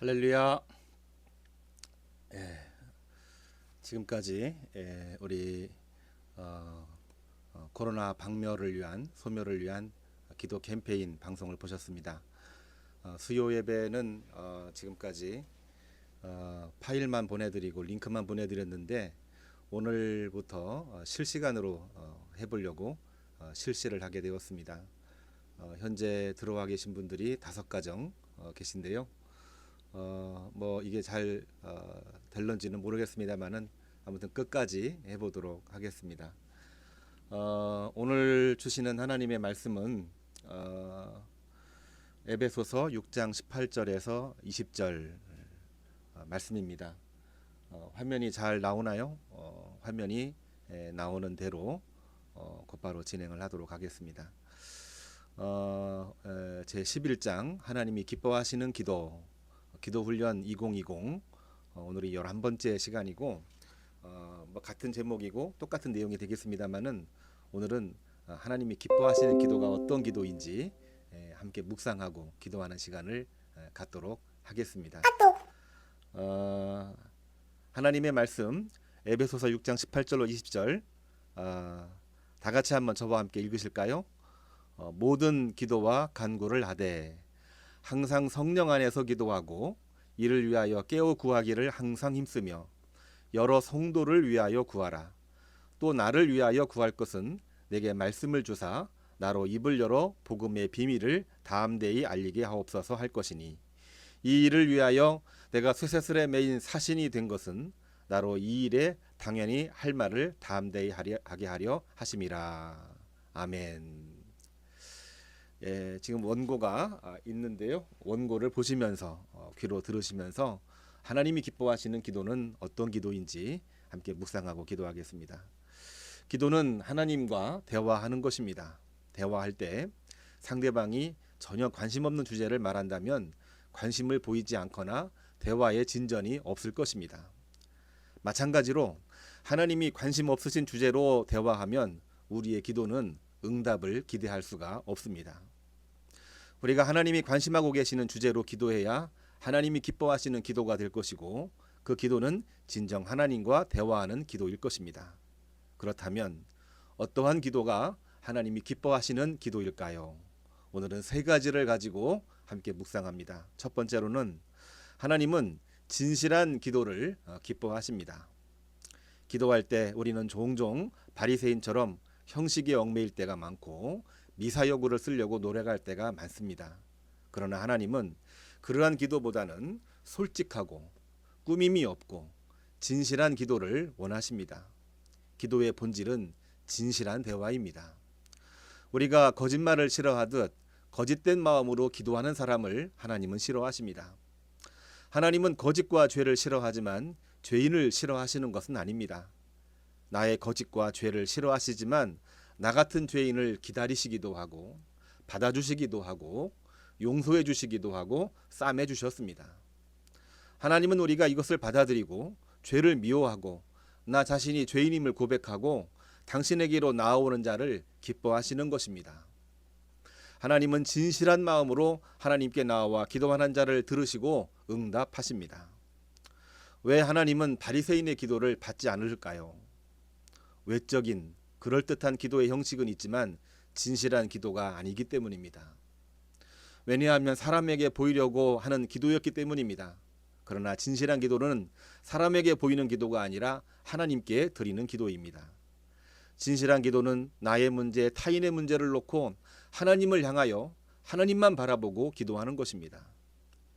할렐루야. 지금까지 우리 코로나 방멸을 위한 소멸을 위한 기도 캠페인 방송을 보셨습니다. 수요 예배는 지금까지 파일만 보내드리고 링크만 보내드렸는데 오늘부터 실시간으로 해보려고 실시를 하게 되었습니다. 현재 들어와 계신 분들이 5가정 계신데요. 뭐 이게 잘 될런지는 모르겠습니다만은 아무튼 끝까지 해보도록 하겠습니다. 오늘 주시는 하나님의 말씀은 에베소서 6장 18절에서 20절 말씀입니다. 화면이 잘 나오나요? 화면이 나오는 대로 곧바로 진행을 하도록 하겠습니다. 제 11장 하나님이 기뻐하시는 기도훈련 2020 오늘이 11번째 시간이고 뭐 같은 제목이고 똑같은 내용이 되겠습니다만은 오늘은 하나님이 기뻐하시는 기도가 어떤 기도인지 함께 묵상하고 기도하는 시간을 갖도록 하겠습니다. 하나님의 말씀 에베소서 6장 18절로 20절 다 같이 한번 저와 함께 읽으실까요? 모든 기도와 간구를 하되 항상 성령 안에서 기도하고 이를 위하여 깨어 구하기를 항상 힘쓰며 여러 성도를 위하여 구하라. 또 나를 위하여 구할 것은 내게 말씀을 주사 나로 입을 열어 복음의 비밀을 담대히 알리게 하옵소서 할 것이니 이 일을 위하여 내가 쇠쇠슬에 매인 사신이 된 것은 나로 이 일에 당연히 할 말을 담대히 하게 하려 하심이라. 아멘. 지금 원고가 있는데요. 원고를 보시면서 귀로 들으시면서 하나님이 기뻐하시는 기도는 어떤 기도인지 함께 묵상하고 기도하겠습니다. 기도는 하나님과 대화하는 것입니다. 대화할 때 상대방이 전혀 관심 없는 주제를 말한다면 관심을 보이지 않거나 대화에 진전이 없을 것입니다. 마찬가지로 하나님이 관심 없으신 주제로 대화하면 우리의 기도는 응답을 기대할 수가 없습니다. 우리가 하나님이 관심하고 계시는 주제로 기도해야 하나님이 기뻐하시는 기도가 될 것이고 그 기도는 진정 하나님과 대화하는 기도일 것입니다. 그렇다면 어떠한 기도가 하나님이 기뻐하시는 기도일까요? 오늘은 3가지를 가지고 함께 묵상합니다. 첫 번째로는 하나님은 진실한 기도를 기뻐하십니다. 기도할 때 우리는 종종 바리새인처럼 형식에 얽매일 때가 많고 미사여구를 쓰려고 노력할 때가 많습니다. 그러나 하나님은 그러한 기도보다는 솔직하고 꾸밈이 없고 진실한 기도를 원하십니다. 기도의 본질은 진실한 대화입니다. 우리가 거짓말을 싫어하듯 거짓된 마음으로 기도하는 사람을 하나님은 싫어하십니다. 하나님은 거짓과 죄를 싫어하지만 죄인을 싫어하시는 것은 아닙니다. 나의 거짓과 죄를 싫어하시지만 나 같은 죄인을 기다리시기도 하고 받아주시기도 하고 용서해 주시기도 하고 싸매 주셨습니다. 하나님은 우리가 이것을 받아들이고 죄를 미워하고 나 자신이 죄인임을 고백하고 당신에게로 나아오는 자를 기뻐하시는 것입니다. 하나님은 진실한 마음으로 하나님께 나와 기도하는 자를 들으시고 응답하십니다. 왜 하나님은 바리새인의 기도를 받지 않을까요? 외적인 그럴듯한 기도의 형식은 있지만 진실한 기도가 아니기 때문입니다. 왜냐하면 사람에게 보이려고 하는 기도였기 때문입니다. 그러나 진실한 기도는 사람에게 보이는 기도가 아니라 하나님께 드리는 기도입니다. 진실한 기도는 나의 문제, 타인의 문제를 놓고 하나님을 향하여 하나님만 바라보고 기도하는 것입니다.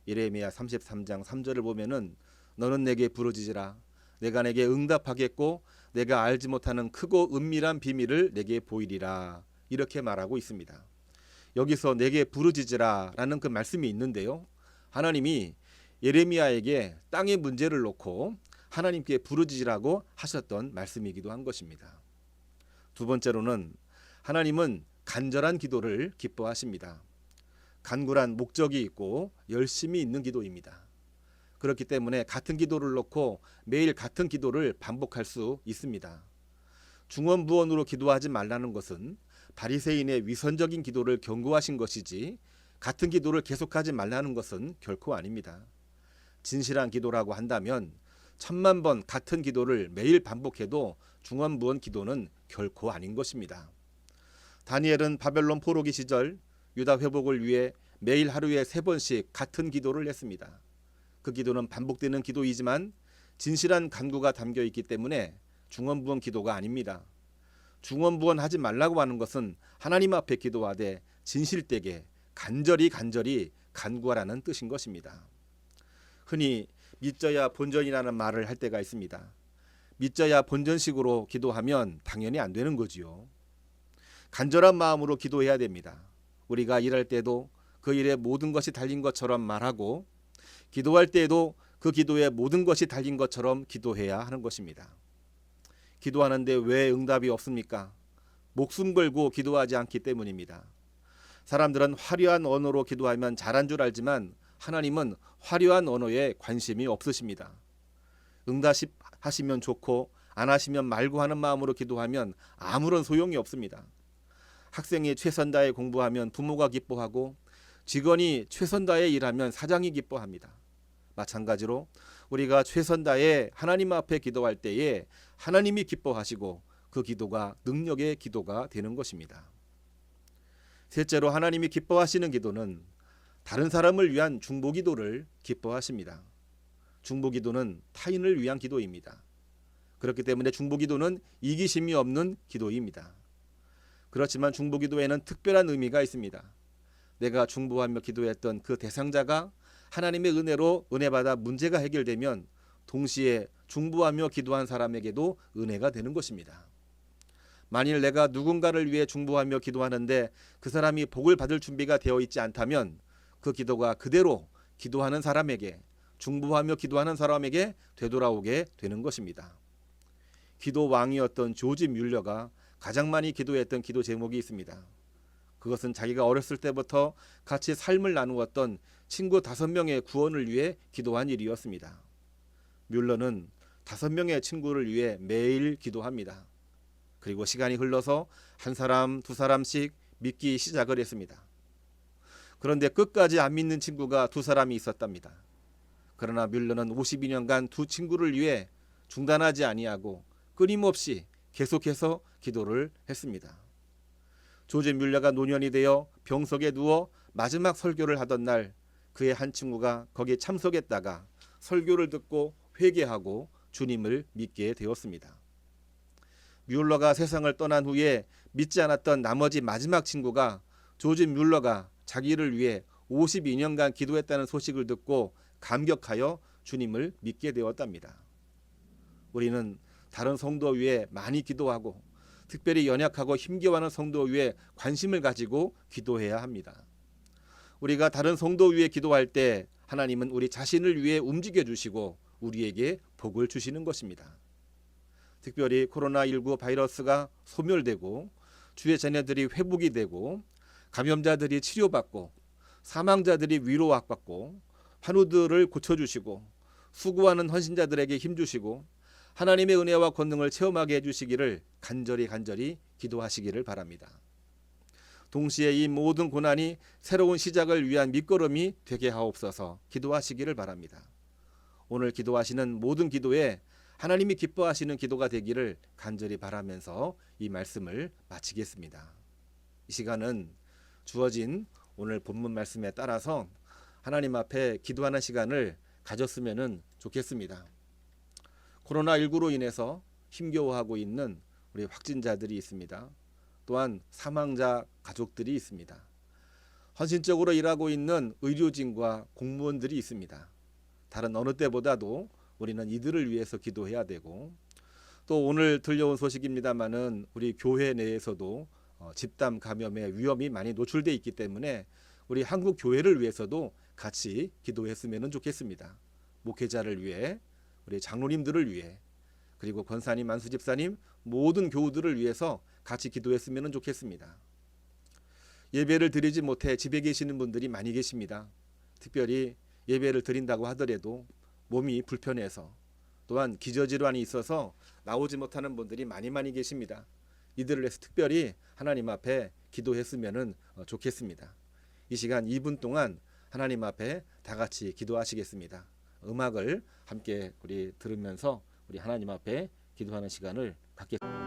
예레미야 33장 3절을 보면은 너는 내게 부르짖으라. 내가 내게 응답하겠고 내가 알지 못하는 크고 은밀한 비밀을 내게 보이리라. 이렇게 말하고 있습니다. 여기서 내게 부르짖으라 라는 그 말씀이 있는데요. 하나님이 예레미야에게 땅의 문제를 놓고 하나님께 부르짖으라고 하셨던 말씀이기도 한 것입니다. 두 번째로는 하나님은 간절한 기도를 기뻐하십니다. 간구란 목적이 있고 열심이 있는 기도입니다. 그렇기 때문에 같은 기도를 놓고 매일 같은 기도를 반복할 수 있습니다. 중언부언으로 기도하지 말라는 것은 바리새인의 위선적인 기도를 경고하신 것이지 같은 기도를 계속하지 말라는 것은 결코 아닙니다. 진실한 기도라고 한다면 1000만 번 같은 기도를 매일 반복해도 중언부언 기도는 결코 아닌 것입니다. 다니엘은 바벨론 포로기 시절 유다 회복을 위해 매일 하루에 3번씩 같은 기도를 했습니다. 그 기도는 반복되는 기도이지만 진실한 간구가 담겨 있기 때문에 중언부언 기도가 아닙니다. 중언부언 하지 말라고 하는 것은 하나님 앞에 기도하되 진실되게 간절히 간구하라는 뜻인 것입니다. 흔히 믿져야 본전이라는 말을 할 때가 있습니다. 믿져야 본전식으로 기도하면 당연히 안 되는 거지요. 간절한 마음으로 기도해야 됩니다. 우리가 일할 때도 그 일에 모든 것이 달린 것처럼 말하고 기도할 때에도 그 기도에 모든 것이 달린 것처럼 기도해야 하는 것입니다. 기도하는데 왜 응답이 없습니까? 목숨 걸고 기도하지 않기 때문입니다. 사람들은 화려한 언어로 기도하면 잘한 줄 알지만 하나님은 화려한 언어에 관심이 없으십니다. 응답하시면 좋고 안 하시면 말고 하는 마음으로 기도하면 아무런 소용이 없습니다. 학생이 최선 다해 공부하면 부모가 기뻐하고 직원이 최선 다해 일하면 사장이 기뻐합니다. 마찬가지로 우리가 최선 다해 하나님 앞에 기도할 때에 하나님이 기뻐하시고 그 기도가 능력의 기도가 되는 것입니다. 셋째로 하나님이 기뻐하시는 기도는 다른 사람을 위한 중보기도를 기뻐하십니다. 중보기도는 타인을 위한 기도입니다. 그렇기 때문에 중보기도는 이기심이 없는 기도입니다. 그렇지만 중보기도에는 특별한 의미가 있습니다. 내가 중보하며 기도했던 그 대상자가 하나님의 은혜로 은혜받아 문제가 해결되면 동시에 중보하며 기도한 사람에게도 은혜가 되는 것입니다. 만일 내가 누군가를 위해 중보하며 기도하는데 그 사람이 복을 받을 준비가 되어 있지 않다면 그 기도가 그대로 기도하는 사람에게, 중보하며 기도하는 사람에게 되돌아오게 되는 것입니다. 기도 왕이었던 조지 뮬러가 가장 많이 기도했던 기도 제목이 있습니다. 그것은 자기가 어렸을 때부터 같이 삶을 나누었던 친구 5명의 구원을 위해 기도한 일이었습니다. 뮬러는 5명의 친구를 위해 매일 기도합니다. 그리고 시간이 흘러서 한 사람, 2사람씩 믿기 시작을 했습니다. 그런데 끝까지 안 믿는 친구가 2사람이 있었답니다. 그러나 뮬러는 52년간 2 친구를 위해 중단하지 아니하고 끊임없이 계속해서 기도를 했습니다. 조지 뮬러가 노년이 되어 병석에 누워 마지막 설교를 하던 날 그의 한 친구가 거기에 참석했다가 설교를 듣고 회개하고 주님을 믿게 되었습니다. 뮬러가 세상을 떠난 후에 믿지 않았던 나머지 마지막 친구가 조지 뮬러가 자기를 위해 52년간 기도했다는 소식을 듣고 감격하여 주님을 믿게 되었답니다. 우리는 다른 성도 위해 많이 기도하고 특별히 연약하고 힘겨워하는 성도 위해 관심을 가지고 기도해야 합니다. 우리가 다른 성도 위해 기도할 때 하나님은 우리 자신을 위해 움직여 주시고 우리에게 복을 주시는 것입니다. 특별히 코로나19 바이러스가 소멸되고 주의 자녀들이 회복이 되고 감염자들이 치료받고 사망자들이 위로받고 환우들을 고쳐주시고 수고하는 헌신자들에게 힘주시고 하나님의 은혜와 권능을 체험하게 해주시기를 간절히 기도하시기를 바랍니다. 동시에 이 모든 고난이 새로운 시작을 위한 밑거름이 되게 하옵소서 기도하시기를 바랍니다. 오늘 기도하시는 모든 기도에 하나님이 기뻐하시는 기도가 되기를 간절히 바라면서 이 말씀을 마치겠습니다. 이 시간은 주어진 오늘 본문 말씀에 따라서 하나님 앞에 기도하는 시간을 가졌으면 좋겠습니다. 코로나19로 인해서 힘겨워하고 있는 우리 확진자들이 있습니다. 또한 사망자 가족들이 있습니다. 헌신적으로 일하고 있는 의료진과 공무원들이 있습니다. 다른 어느 때보다도 우리는 이들을 위해서 기도해야 되고 또 오늘 들려온 소식입니다마는 우리 교회 내에서도 집단 감염의 위험이 많이 노출되어 있기 때문에 우리 한국 교회를 위해서도 같이 기도했으면 좋겠습니다. 목회자를 위해, 우리 장로님들을 위해, 그리고 권사님, 안수집사님, 모든 교우들을 위해서 같이 기도했으면 좋겠습니다. 예배를 드리지 못해 집에 계시는 분들이 많이 계십니다. 특별히 예배를 드린다고 하더라도 몸이 불편해서 또한 기저질환이 있어서 나오지 못하는 분들이 많이 계십니다. 이들을 위해서 특별히 하나님 앞에 기도했으면 좋겠습니다. 이 시간 2분 동안 하나님 앞에 다 같이 기도하시겠습니다. 음악을 함께 우리 들으면서 우리 하나님 앞에 기도하는 시간을 갖겠습니다.